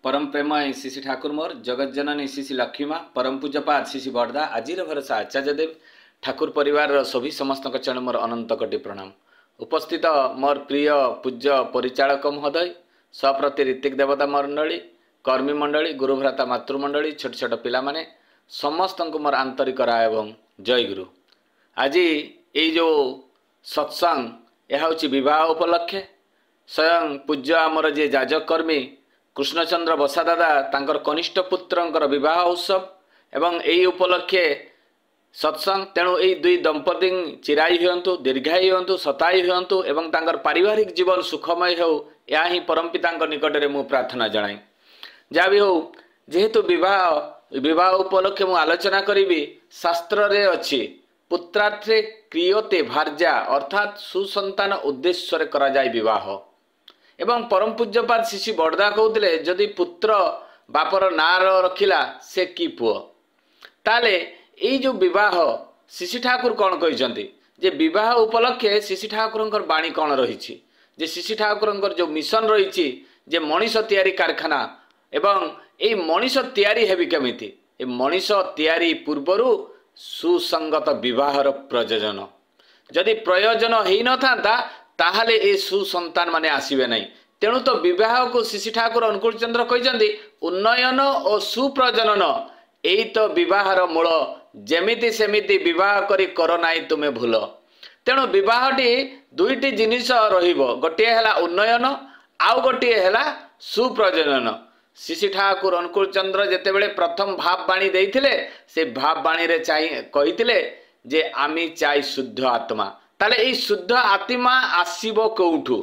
परम प्रेमय शिशि ठाकुर मोर जगत जननी शिशि लक्ष्मी माँ परम पूज्यपाद शिशि बड़दा आज भरोसा आचार्य देव ठाकुर परिवार सभी समस्त चरण मोर अनंत कोटि प्रणाम। उपस्थित मोर प्रिय पूज्य परिचालक महोदय सप्रति ऋतिक देवता मंडली कर्मी मंडली गुरुभ्राता मातृमंडली छोट छोट पिला माने समस्त को मोर आंतरिक राय एवं जय गुरु। आज ये जो सत्संग यह हूँ विवाह उपलक्षे स्वयं पूज्य आमर जे जाजक कर्मी कृष्णचंद्र बसा दादा तांकर कनिष्ठ पुत्रंकर विवाह उत्सव एवं यही उपलक्षे सत्संग तेणु यही दुई दंपति चिराई हूँ दीर्घायी हूँ शतायी हूँ एवं तांकर पारिवारिक जीवन सुखमय हो या ही परमपिता निकट में मु प्रार्थना जनाई। जहाँ भी हो जेहेतु विवाह उपलक्षे मु आलोचना करी शास्त्र रे अच्छी पुत्रार्थे क्रियते भार्या अर्थात सुसंतान उद्देश्य करा जाय विवाह एवं परम पूज्यपाद शिशि बड़दा कहते जदि पुत्र बापर ना रखिला से कि पुओ ताले यही जो विवाह शिशि ठाकुर कौन कहते जे विवाह उपलक्षे शिशि ठाकुर बाणी कौन रही जे शिशि ठाकुर जो मिशन रही जे मनीष तैयारी कारखाना एवं ये मनीष तैयारी हेबि केमिति ए मनीष तैयारी पूर्वर सुसंगत विवाहर प्रयोजन जदि प्रयोजन ही न था ताहले ए सुसंतान माने आसीबे नहीं। तेणु तो विवाह को शिशि ठाकुर अनुकूल चंद्र कहते उन्नयन और सुप्रजनन यही तो विवाहर मूल जेमिति सेमिति विवाह करी कर नाई तुमे भूल। तेणु विवाहटी दुईटी जिनिस रहिबो गोटे हैला उन्नयन आउ गोटे हैला सुप्रजनन। शिशि ठाकुर अनुकूल चंद्र जेतेबेले प्रथम भाववाणी देइथिले से भाववाणी रे कहिथिले जे आमी चाहि शुद्ध आत्मा ताले এই शुद्ध आत्मा आसीबो कोउठु।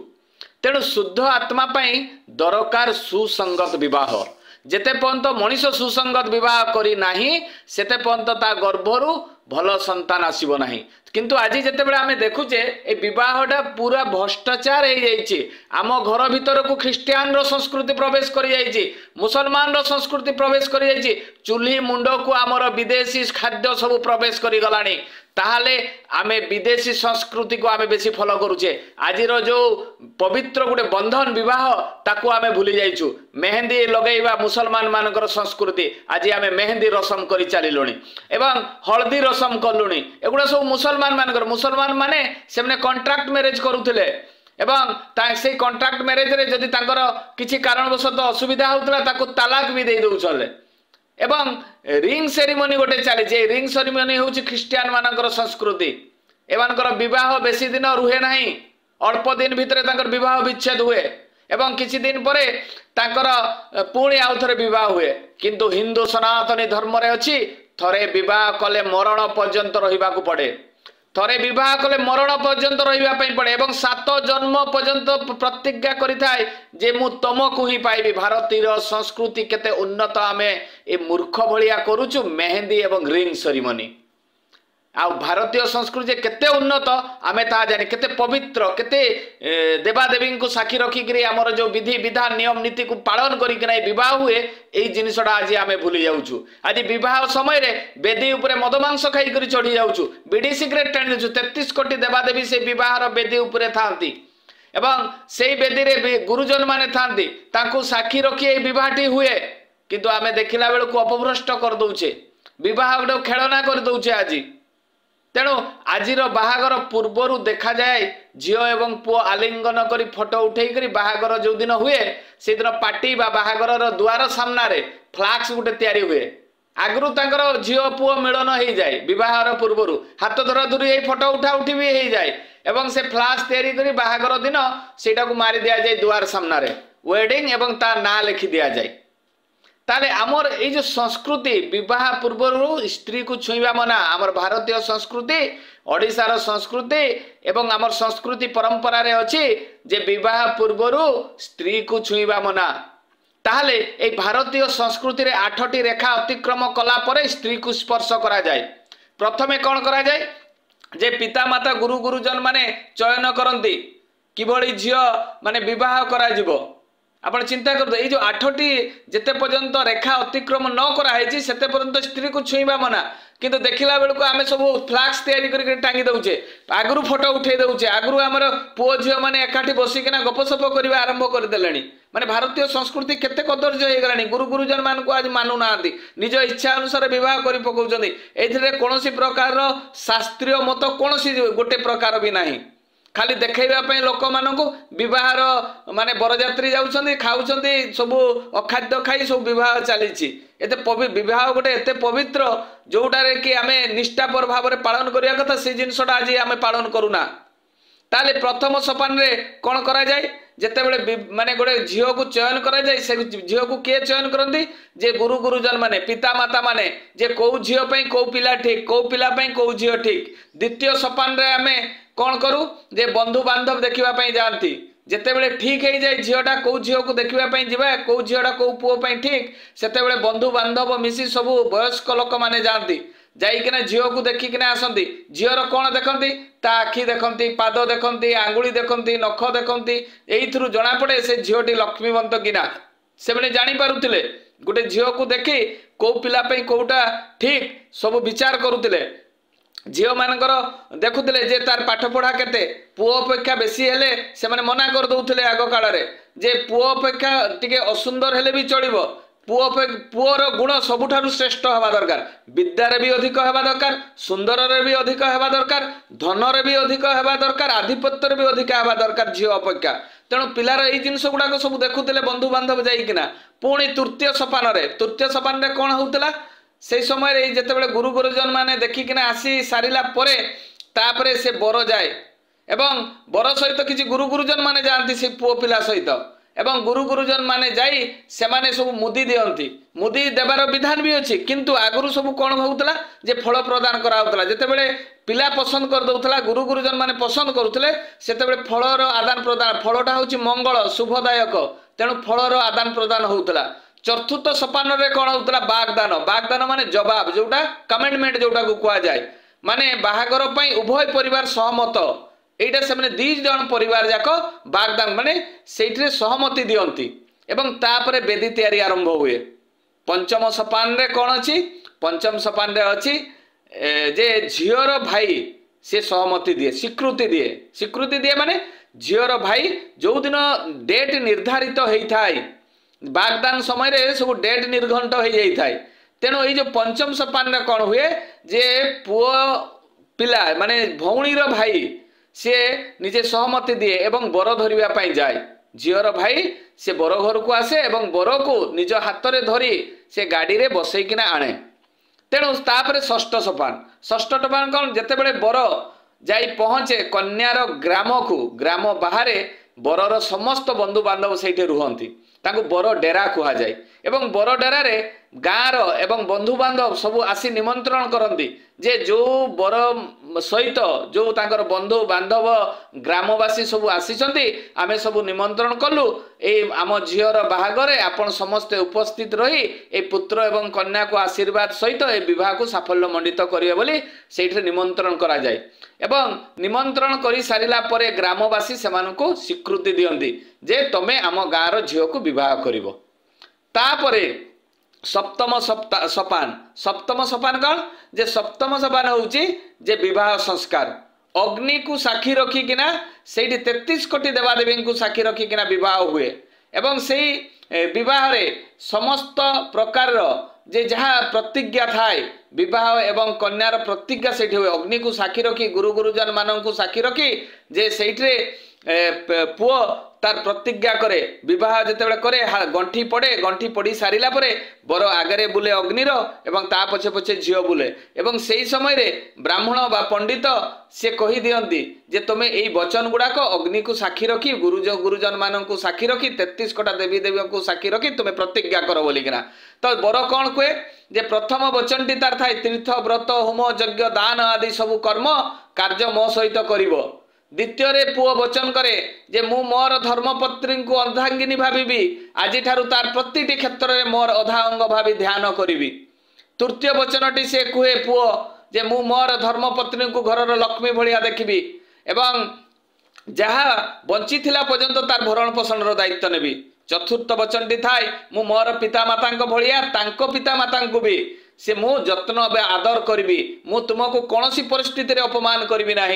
तेणु शुद्ध आत्मा पाई दरकार सुसंगत विवाह जेते पर्यंत मनीष सुसंगत विवाह करी नाही सेते पर्यंत ता गर्भरु भल संतान आसीबो नाही। किंतु आज जेतेबेले आमे देखुचे ए विवाहटा पूरा भ्रष्टाचार हो जाइए आम घर भीतर को ख्रीस्टियान रो संस्कृति प्रवेश कर जाइए मुसलमान रो संस्कृति प्रवेश कर जाइए चूल्ही मुंड को आमर विदेशी खाद्य सब प्रवेश कर गलानी ताहले आमे विदेशी संस्कृति को आमे बेसी फॉलो करूचे। आज जो पवित्र गोटे बंधन विवाह ताकू आमे भूली जाइछु मेहंदी लगेवा मुसलमान मानकर संस्कृति आज आमे मेहंदी रसम करी चलिलुणी एवं हल्दी रसम कलुणी एगुड़ा सब मुसलमान माने सेमने कॉन्ट्रैक्ट मैरिज करुथिले एवं से कॉन्ट्रैक्ट मैरिज रे जदि तांकर किछि कारणवशत असुविधा होउतला ताकू तलाक भी दे दउछले एवं रिंग सेरिमनी गोटे चली रिंग सेरिमनी हूँ ख्रीस्टियान मानकर संस्कृति एवं विवाह बेसी दिन रुहे ना अल्प दिन भितर विवाह विच्छेद हुए एवं किछि दिन परे तांकर पुणी आउ थे विवाह हुए किंतु हिंदू सनातनी धर्म रे अच्छी थरे विवाह कले मरण पर्यंत रहिबा को पड़े थरे विवाह कले मरण पर्यंत रहिबा पई पड़े एवं 7 जन्म पर्यंत प्रतिज्ञा करिथाय जे मु तमको ही पाइबी। भारतीय संस्कृति केते उन्नत आमे ए मूर्ख भलिया करूछु मेहंदी एवं रिंग सेरिमनी आ भारतीय संस्कृति केते उन्नत आमे ता जाने केते पवित्र केते देवादेवी को साक्षी रखिक आमर जो विधि विधान नियम नीति को पालन करिक विवाह हुए यही जिनसटा आज आमे भूली जाऊँ। आज विवाह समय रे बेदी उपरे मदमांस खाई चढ़ी जाऊँ बीड़ी सिगरेट टाणी देछु 33 कोटी देवादेवी से विवाहर बेदी उपरे थांती एवं से बेदी रे गुरुजन माने थांती तांको साक्षी रखी विवाहटी हुए किंतु आमे देखिला बेलू को अपभ्रष्ट कर दउछे विवाह गोटे खेलना कर दउछे। आज तेणु आज बाहागर पूर्वर देखा जाए झील एवं पुओ आलिंगन करी फोटो उठे बाहागर जो दिन हुए से दिन पार्टी बाहागर दुआर सामने फ्लाक्स गोटे तैयारी हुए आगु तर झील पुओ मिलन हो जाए विवाहर पूर्वर हाथ धरा धरी फोटो उठा उठी भी हो जाए एवं से फ्लाक्स तैयारी करी बाहागर दिन सेटा को मारी दिया जाए दुआर सामने वेडिंग एवं ता ना लिखि दिया जाए। ताले आमर ये जो संस्कृति विवाह पूर्वर स्त्री को छुईवा मना आमर भारतीय संस्कृति ओडिशार संस्कृति एवं आमर संस्कृति परंपरा रे अछि जे विवाह पूर्वर स्त्री को छुईवा मना ताहले ए भारतीय संस्कृति रे 8टी रेखा अतिक्रम कला परे स्त्री को स्पर्श करा जाए। प्रथमे कौन करा जाए जे पिता माता गुरु गुरुजन माने चयन करंती किभली झियो माने विवाह करा जिवो आपण चिंता करते ये जो 8टी जिते पर्यंत रेखा अतिक्रम न कराई से पर्यंत स्त्री को छुईबा मना किंतु देखला बेलू आम सब फ्लाक्स तैयारी करके टांगी दौचे आगु फोटो उठे दौचे आगु आमर पुओ झील मैंने एकाठी बसिकिना गपसप करने आरंभ करदे माने भारतीय संस्कृति केते कदर्य हो गलानी गुरु गुरुजन मान को आज मानु ना निज इच्छा अनुसार विवाह कर पकाउछन्ती एथिरे कोनोसी प्रकार शास्त्रीय मत कोनोसी गोटे प्रकार भी नाही खाली देखा लोक मानू बहार माने बरजात्री जाऊँच खाऊँ सब अखाद्य खाई सब बह चली बह गोटे एत पवित्र जोटारे कि आम निष्ठापर भाव में पालन करने कथा से जिनसा आज आम पालन करूना ताले प्रथम सोपान रे कौन करा जाए जितेबले माने गोटे झील को चयन करा जाए से झील को किए चयन करती जे गुरु गुरुजन माने पिता माता माने जे कौ झील कौ पिला ठीक कौ पिला कौ झील ठीक द्वितीय सोपान रे आम कौन करूँ जे बंधु बांधव देखापी जाती जितेबले ठीक हो जाए झीलटा कौ झील को देखापी जा कौ झीलटा कौ पुओ ठीक से बंधु बांधव मिसी सब वयस्क लोक मैंने जाती जाइकिना झील को देखिकिना आसती झीर कौन देखती ता आखि देखती पाद देखती आंगुली देखती नख देखती यही जना पड़े से झीलटी लक्ष्मीवंत किना से मैंने जापारुले गोटे झील को देखी कौ पिला कौटा ठीक सब विचार करुले झील मानकर देखुले जे तार पाठ पढ़ा केते पुओ अपेक्षा बेसी हेले से माने मना कर दउथले आग काल रे जे पुओ अपेक्षा टिके असुंदर हेले भी चलिबो पुओर गुण सबुठारु श्रेष्ठ हवा दरकार विद्यारे भी अधिक हवा दरकार सुंदर रे भी अधिक हवा दरकार धन रे भी अधिक हवा दरकार आधिपत्य भी अधिक हवा दरकार झील अपेक्षा तेणु पिलार एई जिनिस गुडाक सब देखुले बंधु बांधव जाइकिना पुणी तृतीय सोपान रे कौन होउतला से समय जितेबाला गुरु गुरुजन माने देखिकिना आसी सारिला परे तापरे से बर जाए एवं बर सहित किसी गुरु गुरुजन माने जानती से पुओ पिला सहित एवं गुरु गुरुजन माने जाई से माने सब मुदी दियंती मुदी देवार विधान भी अच्छी किंतु आगुरु सब कौन होउतला जे फल प्रदान करा होउतला जितेबाला पिला पसंद कर दउतला गुरु गुरुजन माने पसंद करुतले सेतेबाला फलर आदान प्रदान फलटा होची मंगल शुभदायक तेणु फलर आदान प्रदान होउतला चतुर्थ सोपान रे कौन होता बागदान माने जवाब जोटा कमेंटमेंट जोटा को कह जाए माने बाहागर पई उभय परिवार सहमत एटा से माने 2 जन परिवार जाक बागदान माने सेठरे सहमति दियंती एवं तापरे बेदी तैयारी आरंभ हुए पंचम सोपान रे कौन अछि पंचम सोपान रे अछि जे झियर भाई से सहमति दिए स्वीकृति दिए माने झियर भाई जो दिन डेट निर्धारित होता है बागदान समय रे सब डेट निर्घंट हो जाए तेणु ये जो पंचम सोपान रे कौन हुए जे पुओ पिला माने भौणीर भाई सी निजे सहमति दिए एवं बर धरिया पाई जाए झीर भाई से बर घर को आसे एवं बर को निज हाथ में धरी से गाड़ी रे बसैकिना आणे तेणु तापरे षष्ठ सोपान कौन जितेबाला बर जाई पहुँचे कन्यार ग्राम बाहर बरर समस्त बंधु बांधव से रुहंती तांको बर डेरा कह जाए एवं बर डेरा रे गाँर एवं बंधु बांधव सब आसी निमंत्रण करती जे जो बर सहित जो तांकर बंधु बांधव ग्रामवासी सब आसीचंती आमे सब निमंत्रण कलु ए आम झीर बाहागरे आपण समस्ते उपस्थित रही ए पुत्र एवं कन्या को आशीर्वाद सहित ए विवाह को साफल्य मंडित करिवे बोली सेठी निमंत्रण करा जाए एवं निमंत्रण कर सारिला परे ग्रामवासी सेमानको स्वीकृति दियंती जे तमे आम गाँर झील को विवाह करिवो तापरे सप्तम सोपान कौन जे सप्तम सोपान होउची जे विवाह संस्कार अग्नि को साक्षी रखिकिना सेठी 33 कोटी देवादेवी को साक्षी रखिकिना विवाह हुए एवं सेही विवाह रे समस्त प्रकार जे जहाँ प्रतिज्ञा थाए विवाह एवं कन्यार प्रतिज्ञा सेठी हुए अग्नि को साक्षी रखी गुरु गुरुजन मान को साक्षी रखी जे सेठी पुओ तार प्रतिज्ञा करे विवाह जितेबाला करे गंठी पड़ी सारिला परे बर आगरे बुले अग्निर एवं ता पछे पछे झील बुले एवं सेही समय रे ब्राह्मण बा पंडित से कही दियंती जे तमे एई वचन गुडाक अग्नि को साक्षी रखी गुरुजन मान को साक्षी रखी 33 कोटा देवी देवी को साक्षी रखी तुमे प्रतिज्ञा कर बोलिकिना तो बर कौन कहे जे प्रथम वचनटी तार थाए तीर्थ व्रत होम यज्ञ दान आदि सब कर्म कार्य मो सहित करिवो द्वितीय रे पुओ वचन करे जे मु मोर धर्मपत्नी को अर्धांगिनी भावी आज ठारू तार प्रतिटी क्षेत्र में मोर अधा अंग भावी ध्यान करी तृतीय वचनटी से कहे पुओ जे मु मोर धर्मपत्नी को घरर लक्ष्मी भलिया देखिबी एवं जहाँ बंची थिला पर्यंत तार भरण पोषण दायित्व नेबी चतुर्थ वचन टी थाए मु मोर पितामाता भलिया तांको पितामाता भी से मु जत्न आदर करी मु तुमको कौन सी परिस्थिति रे अपमान करी ना।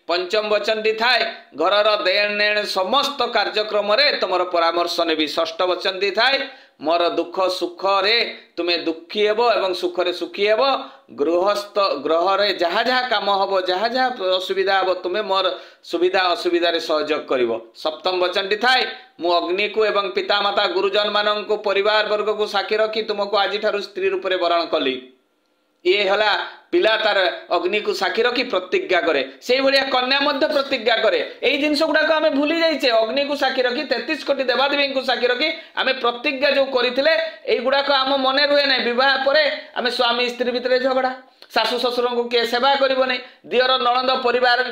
पंचम वचन टी थाए घरर देण नेण समस्त कार्यक्रम रे तुमर परामर्श नेबी। षष्ठ वचन टी थाए मोर दुख सुख रे तुम्हें दुखी हेब एवं सुख रे सुखी हेब। गृहस्थ ग्रह रे जहाँ जहाँ काम हम जहाँ जहाँ असुविधा हम तुम्हें मोर सुविधा असुविधा रे सहयोग करिवो। सप्तम वचन टी थाए मु अग्नि को एवं पितामाता गुरुजन मान को परिवार वर्ग को साक्षी रखी तुमको आज ठारू स्त्री रूप में वरण कली। ये हला पिला तार अग्नि को साक्षी रखी प्रतिज्ञा करे से भाया कन्या मध्य प्रतिज्ञा करे। यही जिनस गुड़ाक आम भूली जाइए अग्नि को साक्षी रखी 33 कोटी देवादेवी को साक्षी रखी आम प्रतिज्ञा जो करते युड़ाक आम मन रुहे ना। बह पर आम स्वामी स्त्री भितर झगड़ा शाशु शशुर को किए सेवा करना दियर नणंद परिवार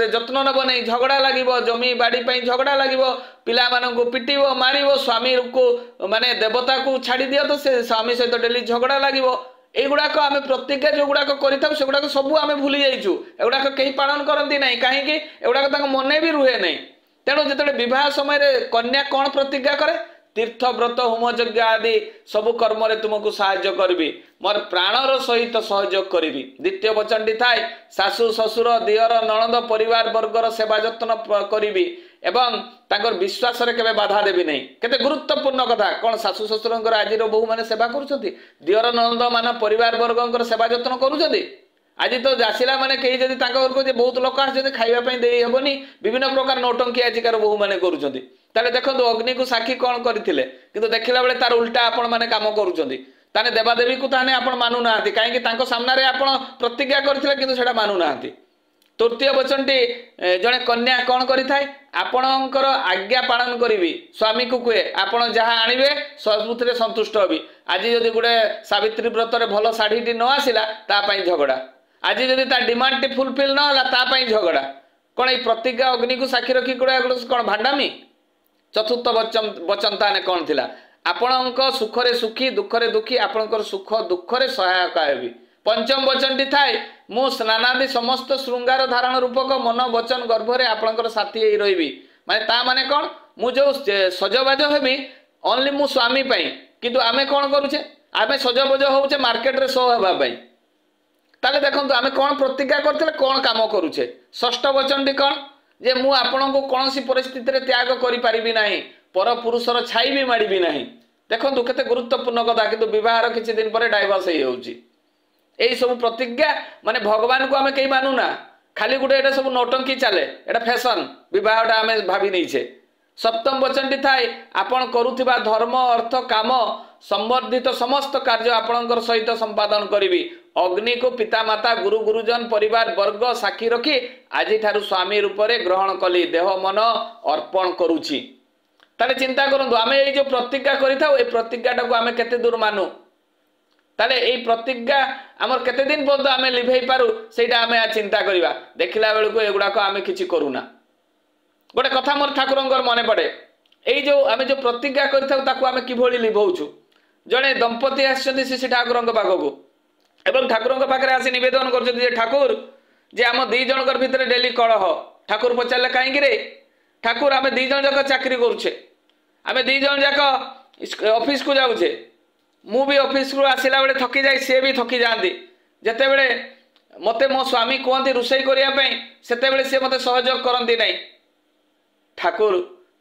जत्न नब नहीं झगड़ा लगे जमी बाड़ी झगड़ा लगे पिला मानू पिटब मार स्वामी को माने देवता को छाड़ी दियो तो से स्वामी सहित डेली झगड़ा लगे। एगुड़ाक आम प्रतिज्ञा जो गुड़ाक कर सब आम भूली जाइचु एगुड़ाक कहीं पालन करती ना कहीं एगुड़ाक मन भी रुहे नहीं। तेणु जो विवाह समय कन्या कौन प्रतिज्ञा करे तीर्थ व्रत होम यज्ञ आदि सबु कर्म तुमको साहाय्य करी मोर प्राणर सहित सहयोग करी। द्वितीय वचन टी थाए शाशु शशुर दियर नणंद परिवार वर्गर सेवा जत्न करी एवं तांकर विश्वास रे केबे बाधा देबी नहीं। केते गुरुत्वपूर्ण कथा कौन शाशु शशुर आज बहु माने सेवा करुछंती दियर नणंद मान परिवार वर्गर सेवा जत्न करुछंती। आज तो जासिला माने कहीं जदि तांका घर को बहुत लोक आछे खाइबा पई देई हेबनी विभिन्न प्रकार नौटंकी आजिकार बहु माने करुछंती। ताले देखंतु अग्नि को साक्षी कौन करथिले किंतु देखिला बेले तार उल्टा आपण माने काम करुछंती। ताने देवादेवी को ताने आपण मानु नाहंती काहेकि तांको सामना रे आपण प्रतिज्ञा करथिले किंतु सेटा मानु नाहंती। तृतीय वचन टी जड़े कन्या कौन करिथाय आपणकर आज्ञा पालन करी स्वामी को कहे आपण जहाँ आणवे सबुथिरे संतुष्ट हबी। आज जदि गोटे सावित्री व्रत रे भल शाढ़ी टी न आसिला तापाई झगड़ा आज जदि ता डिमांड टी फुलफिल न होला तापाई झगड़ा कौन ये प्रतिज्ञा अग्नि को साक्षी रखी कौन भांडामी। चतुर्थ वचन ताने कौन थिला आपणक सुखरे सुखी दुखरे दुखी आपणकर सुख दुखरे सहायक हेबी। पंचम वचन टी थाए मु स्नानादि समस्त श्रृंगार धारण रूपक मन वचन गर्भरे आपणकर साथी रही माने ता माने कौन मु जो सजबाज हेबी ओनली मु स्वामी पाई किंतु आमे कौन करूचे आमे सजबाज होउचे मार्केट रे शो हेबा पाई। ताले देखंतु आमे कौन प्रतिज्ञा करथिले कौन काम करूचे। षष्ठ वचन टी कौन जे मु आपणको कौनसी परिस्थिति रे त्याग करि पारिबी नाही पर पुरुषर छाई भी मारिबी नाही। देखंतु केते गुरुत्वपूर्ण कथा किंतु विवाहर किछि दिन पर डाइवोर्स हे होउची। यही सब प्रतिज्ञा माने भगवान को आम कहीं मानुना खाली गोटे ये सब नौटंकी चले एटा फैशन बहटा आम भावी नहीं। सप्तम वचन टी थाए आपण करुथिबा धर्म अर्थ काम संवर्धित समस्त कार्य आपणकर सहित संपादन करी अग्नि को पितामाता गुरु गुरुजन परिवार वर्ग साक्षी रखी आज ठारू स्वामी रूप से ग्रहण कली देह मन अर्पण करुछि। ताले चिंता करंतु आमे ये जो प्रतिज्ञा करिथाउ ए प्रतिज्ञाटा को आमे केते दूर मानु ताले ए प्रतिज्ञा आमर केते दिन पर्यंत आमे लिभेई पारु सेटा आमे चिंता करिबा। देखिला बेलको एगुडाको आमे किछि करूना। गोटे कथा मोर ठाकुरंकर मने पड़े एई जो आमे जो प्रतिज्ञा करिथाउ ताकू आमे किभଳି लिभौछु। जणे दंपति आछन्ति से ठाकुरंक पाखकू एवं ठाकुरंक पाखरे आसी निवेदन करछन्ति जे ठाकुर जे आम दी जनकर भितरे डेली कलह। ठाकुर पचारले काहेकि रे ठाकुर आमे दी जन जाक चाकरी करूछे आमे दी जन जाक ऑफिस को जाउछे मु भी ऑफिस को आसिला बेले थकी जाए सी भी थकी जाती जिते बड़े मते मो स्वामी कहते रोषई करने से मते सहयोग करती नहीं। ठाकुर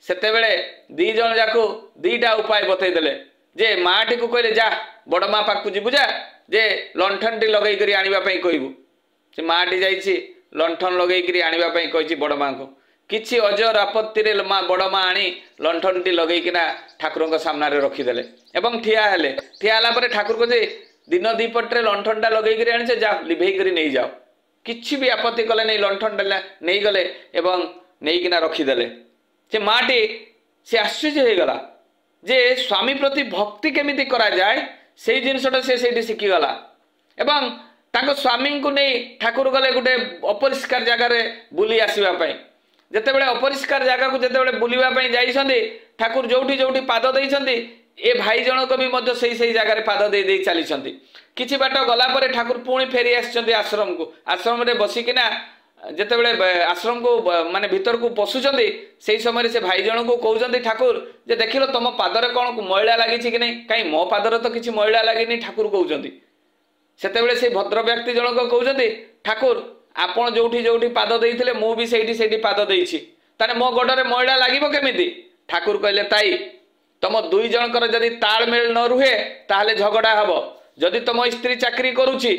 सेते बेले दी जन जाको दीटा उपाय बतईदेले जे माटी को कहले जा बड़ माँ पाक जीवु जा जे लंठन टी लगे करी आनिबा पई कहबू से माटी जाइछि लंठन लगे करी आनिबा पई कहिछि बड़ माँ को किछि अजर आपत्ति रे माँ बड़ माँ आनी लंठन टी लगे किना ठाकुर सामने रखीदेले एवं ठिया हेले ठिया होला परे ठाकुर को जे दिन दीपटे लंठन टा लगे करी आनिछे जा लिभेई करी नहीं जाओ किछि भी आपत्ति कले नहीं लंठन टा नहीं गले एवं नहीं किना रखीदेले से माटी से आश्चर्य हो गला जे स्वामी प्रति भक्ति केमिति करा जाए से जिनसटा से शिखीगला एवं तांको स्वामी को नहीं ठाकुर गले गोटे अपरिष्कार जगार बुली आसवाई जिते बड़े अपरिष्कार जगह को जिते बुलवाई जाइछन्ति ठाकुर जोठी जोठी पाद देइछन्ति ए भाई जनक भी मध्य सही जगह पाद दे दे चली किछि बाट गला परे ठाकुर पुणी फेरी आश्रम को आश्रम रे बसिकिना ଯେତେବେଳେ ଆଶ୍ରମ को माने भीतर को पशुचंदी से समय से भाई जन को कहते ठाकुर जे देखिल तुम पादरे कौन मैला लगी कि नहीं कहीं मो पादर तो किसी मैला लगी ठाकुर कहते से भद्र व्यक्ति जनक कहते ठाकुर आपण जोठी जोठी पाद देइथिले मु भी सेठी पाद देइछि ताने मो गोडरे मैला लागिबो केमिति ठाकुर कहले ताई तुम दुई जनकर जदि तालमेल न रुहे ताहले झगड़ा हबो जदि तुम स्त्री चाकरी करूछि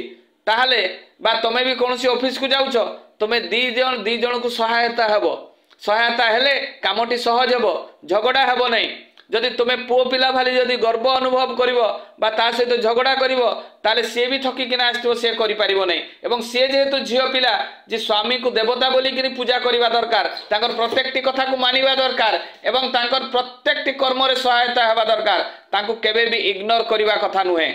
ताहले बा तमे भी कौन ऑफिस को जाउछ तुम्हें दी जन को सहायता हेले कामटी सहज हेबो झगड़ा हेबो नहीं जदि तुम्हें पुओ पिला भाली जदि गर्व अनुभव करिवो बा ता सहित झगड़ा करिवो ताले सी भी थकिकिना आसथिबो से करि पारिबो नहीं एवं सी जेहेतु झियो पिला जे स्वामी को देवता बोली कि पूजा करिवा दरकार तांकर प्रत्येकटी कथा को मानिवा दरकार एवं तांकर प्रत्येकटी कर्म रे सहायता हेबा दरकार तांको केबे भी इग्नोर करिवा कथा नुहे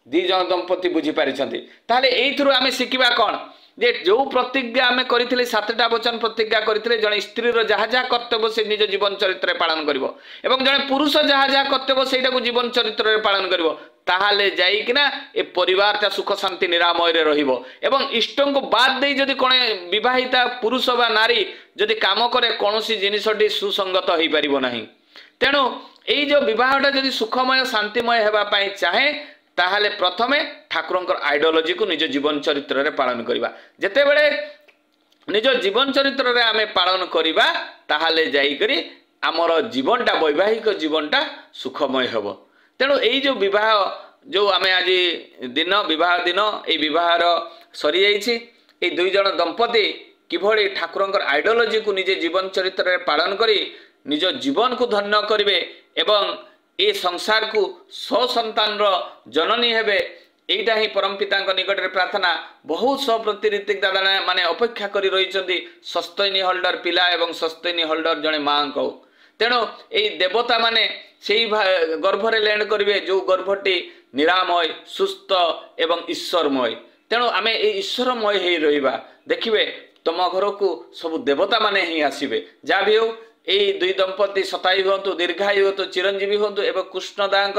दी जन दंपति बुझी पारिछंती ताले एइथुरु आमे शिकिबा कोन जे जो प्रतिज्ञा आमे करिथिले सातटा वचन प्रतिज्ञा करिथिले जने स्त्री रो जहा जहा कर्तव्य से निज जीवन चरित्र रे पालन करिवो एवं जने पुरुष जहा जहा कर्तव्य सेटा को जीवन चरित्र रे पालन करिवो ताहाले जाई किना ए परिवारटा सुख शांति निरामय रे रहिबो एवं इष्टों को बाद देई जदि कोन विवाहिता पुरुष बा नारी जदि काम करे कोनोसी जिनिसटी सुसंगत होई परिबो नाही तेनु एई जो विवाहटा जदि सुखमय शांतिमय हेबा पई चाहे ताहले प्रथमे ठाकुरंकर आइडियोलॉजी को निज जीवन चरित्र रे पालन करिबा जेते बेले निज जीवन चरित्र रे आमे पालन करिबा ताहले जाई करी हमर जीवनटा वैवाहिक जीवनटा सुखमय हेबो तेणु एई जो विवाह जो आमे आज दिन विवाह दिन ए विवाहर सरी जाइछि ए दुई जन दंपति किभଳି ठाकुरंकर आइडियोलॉजी को निजे जीवन चरित्र रे पालन करी निज जीवन को धन्य करिवे एवं ए संसार को ससंतान जननी हेबे एटा ही परमपिता निकट में प्रार्थना बहुत सप्रति ऋतिक दादा माने अपेक्षा करी रही सस्तैनी होल्डर पिला एवं सस्तैनी होल्डर जने माँ को तेणु यही देवता माने से गर्भरे लैंड करेंगे जो गर्भटी निरामय सुस्थ एवं ईश्वरमय तेणु आमे ईश्वरमय ही रहिबा देखिए तुम घर को सब देवता माने ही आसीबे जा भी हो यही दुई दंपति शतायु हूँ दीर्घायु हूँ चिरंजीवी हूँ एवं कृष्णदार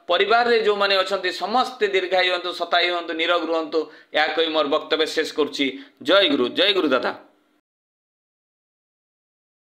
परिवार रे जो माने अच्छा समस्ते दीर्घायु हूँ शतायु हूँ निरोग रुहतु या कही मोर वक्तव्य शेष करुच्ची जय गुरु दादा।